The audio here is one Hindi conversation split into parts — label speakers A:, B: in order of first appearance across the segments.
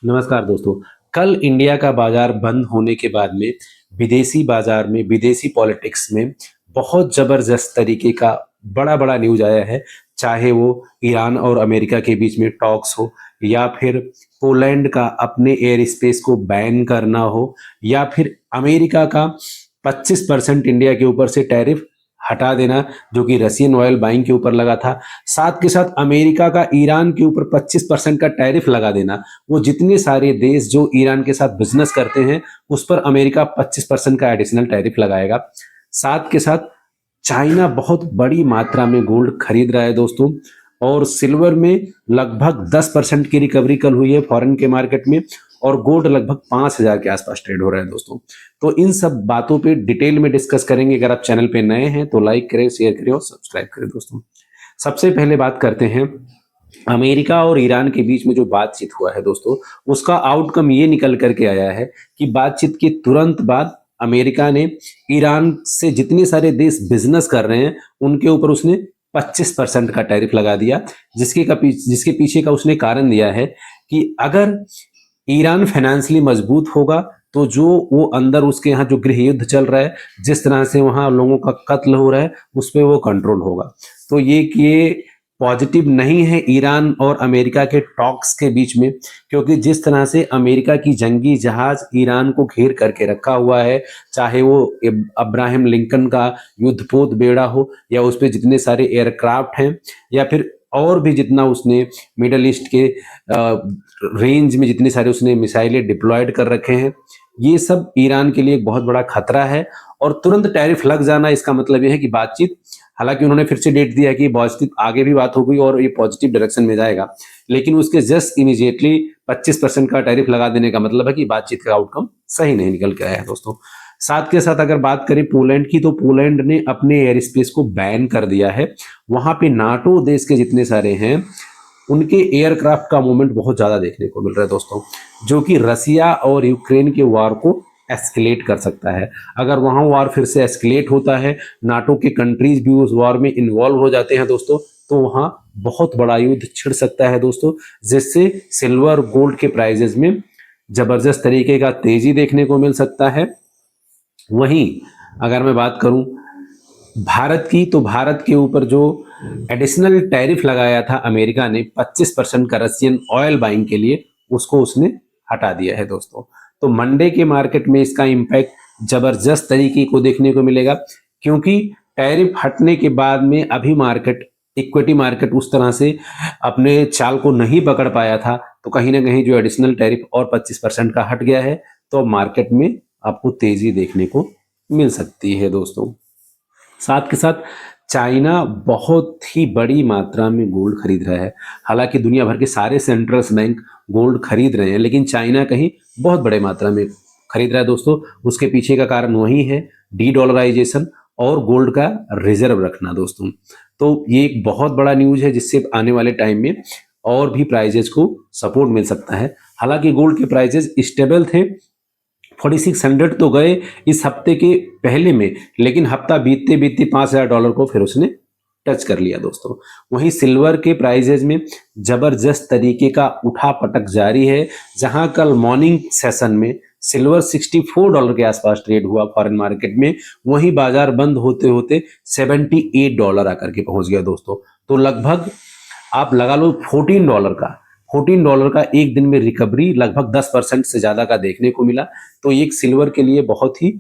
A: नमस्कार दोस्तों। कल इंडिया का बाजार बंद होने के बाद में विदेशी बाजार में विदेशी पॉलिटिक्स में बहुत ज़बरदस्त तरीके का बड़ा-बड़ा न्यूज़ आया है। चाहे वो ईरान और अमेरिका के बीच में टॉक्स हो या फिर पोलैंड का अपने एयर स्पेस को बैन करना हो या फिर अमेरिका का 25% इंडिया के ऊपर से टैरिफ हटा देना, जो कि रशियन ऑयल बाइंग के ऊपर लगा था। साथ के साथ अमेरिका का ईरान के ऊपर 25% का टैरिफ लगा देना। वो जितने सारे देश जो ईरान के साथ बिजनेस करते हैं उस पर अमेरिका 25% का एडिशनल टैरिफ लगाएगा। साथ के साथ चाइना बहुत बड़ी मात्रा में गोल्ड खरीद रहा है दोस्तों, और सिल्वर में लगभग 10% की रिकवरी कल हुई है फॉरेन के मार्केट में, और गोल्ड लगभग 5,000 के आसपास ट्रेड हो रहा है दोस्तों। तो इन सब बातों पे डिटेल में डिस्कस करेंगे। अगर आप चैनल पे नए हैं तो लाइक करें, शेयर करें और सब्सक्राइब करें दोस्तों। सबसे पहले बात करते हैं अमेरिका और ईरान के बीच में जो बातचीत हुआ है दोस्तों, उसका आउटकम ये निकल करके आया है कि बातचीत के तुरंत बाद अमेरिका ने ईरान से जितने सारे देश बिजनेस कर रहे हैं उनके ऊपर उसने 25% का टैरिफ लगा दिया, जिसके पीछे का उसने कारण दिया है कि अगर ईरान फाइनेंशियली मजबूत होगा तो जो वो अंदर उसके यहाँ जो गृह युद्ध चल रहा है, जिस तरह से वहाँ लोगों का कत्ल हो रहा है, उस पर वो कंट्रोल होगा। तो ये पॉजिटिव नहीं है ईरान और अमेरिका के टॉक्स के बीच में, क्योंकि जिस तरह से अमेरिका की जंगी जहाज ईरान को घेर करके रखा हुआ है, चाहे वो अब्राहम लिंकन का युद्धपोत बेड़ा हो या उस पर जितने सारे एयरक्राफ्ट हैं या फिर और भी जितना उसने मिडल ईस्ट के रेंज में जितने सारे उसने मिसाइलें डिप्लॉयड कर रखे हैं, ये सब ईरान के लिए एक बहुत बड़ा खतरा है। और तुरंत टैरिफ लग जाना इसका मतलब ये है कि बातचीत, हालांकि उन्होंने फिर से डेट दिया कि पॉजिटिव आगे भी बात होगी और ये पॉजिटिव डायरेक्शन में जाएगा, लेकिन उसके जस्ट इमीडिएटली 25% का टैरिफ लगा देने का मतलब है कि बातचीत का आउटकम सही नहीं निकल के आया है दोस्तों। साथ के साथ अगर बात करें पोलैंड की, तो पोलैंड ने अपने एयर स्पेस को बैन कर दिया है। वहां पे नाटो देश के जितने सारे हैं उनके एयरक्राफ्ट का मूवमेंट बहुत ज़्यादा देखने को मिल रहा है दोस्तों, जो कि रसिया और यूक्रेन के वार को एस्केलेट कर सकता है। अगर वहाँ वार फिर से एस्केलेट होता है, नाटो के कंट्रीज भी उस वार में इन्वॉल्व हो जाते हैं दोस्तों, तो वहाँ बहुत बड़ा युद्ध छिड़ सकता है दोस्तों, जिससे सिल्वर गोल्ड के प्राइजेज में जबरदस्त तरीके का तेजी देखने को मिल सकता है। वहीं अगर मैं बात करूं भारत की, तो भारत के ऊपर जो एडिशनल टैरिफ लगाया था अमेरिका ने 25% का रशियन ऑयल बाइंग के लिए, उसको उसने हटा दिया है दोस्तों। तो मंडे के मार्केट में इसका इम्पैक्ट जबरदस्त तरीके को देखने को मिलेगा, क्योंकि टैरिफ हटने के बाद में अभी मार्केट, इक्विटी मार्केट उस तरह से अपने चाल को नहीं पकड़ पाया था। तो कहीं ना कहीं जो एडिशनल टैरिफ और 25% का हट गया है, तो मार्केट में आपको तेजी देखने को मिल सकती है दोस्तों। साथ के साथ चाइना बहुत ही बड़ी मात्रा में गोल्ड खरीद रहा है। हालांकि दुनिया भर के सारे सेंट्रल बैंक गोल्ड खरीद रहे हैं, लेकिन चाइना कहीं बहुत बड़े मात्रा में खरीद रहा है दोस्तों। उसके पीछे का कारण वही है, डी डॉलराइजेशन और गोल्ड का रिजर्व रखना दोस्तों। तो ये एक बहुत बड़ा न्यूज है, जिससे आने वाले टाइम में और भी प्राइजेस को सपोर्ट मिल सकता है। हालांकि गोल्ड के प्राइजेस स्टेबल थे, 4600 तो गए इस हफ्ते के पहले में, लेकिन हफ्ता बीतते बीतते $5,000 को फिर उसने टच कर लिया दोस्तों। वहीं सिल्वर के प्राइजेज में जबरदस्त तरीके का उठा पटक जारी है, जहां कल मॉर्निंग सेशन में सिल्वर $64 के आसपास ट्रेड हुआ फॉरेन मार्केट में, वहीं बाजार बंद होते होते $78 आकर के पहुंच गया दोस्तों। तो लगभग आप लगा लो $14 का एक दिन में रिकवरी लगभग 10% से ज्यादा का देखने को मिला। तो ये सिल्वर के लिए बहुत ही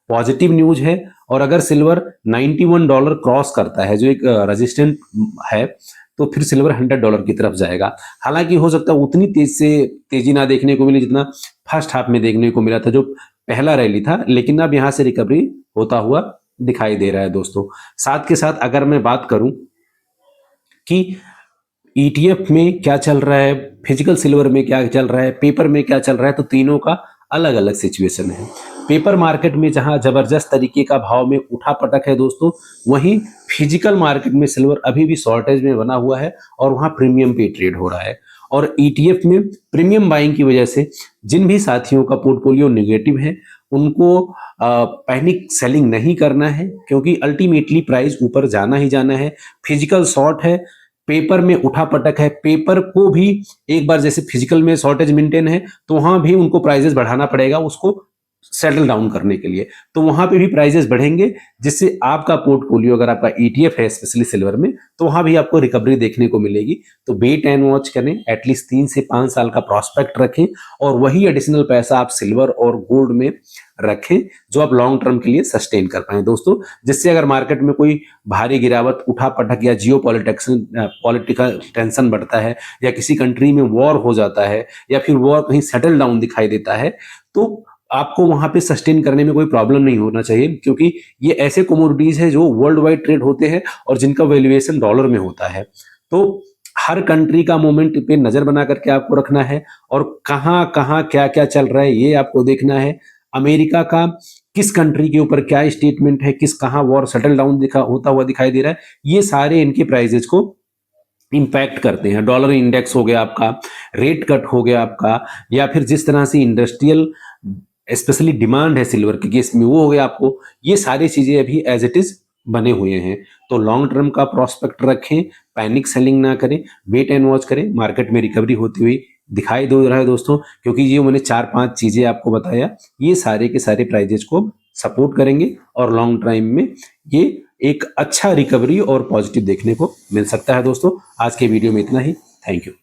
A: पॉजिटिव न्यूज है। और अगर सिल्वर $91 क्रॉस करता है, जो एक रेजिस्टेंट है, तो फिर सिल्वर $100 की तरफ जाएगा। हालांकि हो सकता है उतनी तेजी ना देखने को मिले जितना फर्स्ट हाफ में देखने को मिला था, जो पहला रैली था, लेकिन अब यहां से रिकवरी होता हुआ दिखाई दे रहा है दोस्तों। साथ के साथ अगर मैं बात करूं कि ईटीएफ में क्या चल रहा है, फिजिकल सिल्वर में क्या चल रहा है, पेपर में क्या चल रहा है, तो तीनों का अलग अलग सिचुएशन है। पेपर मार्केट में जहां जबरदस्त तरीके का भाव में उठा पटक है दोस्तों, वहीं फिजिकल मार्केट में सिल्वर अभी भी शॉर्टेज में बना हुआ है और वहां प्रीमियम पे ट्रेड हो रहा है। और ईटीएफ में प्रीमियम बाइंग की वजह से जिन भी साथियों का पोर्टफोलियो निगेटिव है, उनको पैनिक सेलिंग नहीं करना है, क्योंकि अल्टीमेटली प्राइस ऊपर जाना ही जाना है। फिजिकल शॉर्ट है, पेपर में उठापटक है, पेपर को भी एक बार जैसे फिजिकल में शॉर्टेज मेंटेन है तो वहां भी उनको प्राइजेस बढ़ाना पड़ेगा उसको सेटल डाउन करने के लिए, तो वहां पे भी प्राइजेस बढ़ेंगे, जिससे आपका पोर्टफोलियो अगर आपका ईटीएफ है स्पेशली सिल्वर में तो वहां भी आपको रिकवरी देखने को मिलेगी। तो वेट एंड वॉच करें, एटलीस्ट 3 से 5 साल का प्रॉस्पेक्ट रखें और वही एडिशनल पैसा आप सिल्वर और गोल्ड में रखें जो आप लॉन्ग टर्म के लिए सस्टेन कर पाए दोस्तों, जिससे अगर मार्केट में कोई भारी गिरावट, उठा पटक या जियो पॉलिटिकल टेंशन बढ़ता है या किसी कंट्री में वॉर हो जाता है या फिर वॉर कहीं सेटल डाउन दिखाई देता है तो आपको वहां पे सस्टेन करने में कोई प्रॉब्लम नहीं होना चाहिए, क्योंकि ये ऐसे कमोडिटीज है जो वर्ल्ड वाइड ट्रेड होते हैं और जिनका वैल्यूएशन डॉलर में होता है। तो हर कंट्री का मूवमेंट पे नजर बना करके आपको रखना है और कहाँ कहाँ क्या क्या चल रहा है ये आपको देखना है। अमेरिका का किस कंट्री के ऊपर क्या स्टेटमेंट है, किस कहाँ वॉर सेटल डाउन होता हुआ दिखाई दे रहा है, ये सारे इनके प्राइजेज को इंपैक्ट करते हैं। डॉलर इंडेक्स हो गया आपका, रेट कट हो गया आपका, या फिर जिस तरह से इंडस्ट्रियल स्पेशली डिमांड है सिल्वर के केस में वो हो गया आपको, ये सारी चीजें अभी एज इट इज बने हुए हैं। तो लॉन्ग टर्म का प्रोस्पेक्ट रखें, पैनिक सेलिंग ना करें, वेट एंड वॉच करें, मार्केट में रिकवरी होती हुई दिखाई दे रहा है दोस्तों, क्योंकि ये मैंने 4-5 चीजें आपको बताया ये सारे के सारे प्राइजेस को सपोर्ट करेंगे और लॉन्ग टाइम में ये एक अच्छा रिकवरी और पॉजिटिव देखने को मिल सकता है दोस्तों। आज के वीडियो में इतना ही, थैंक यू।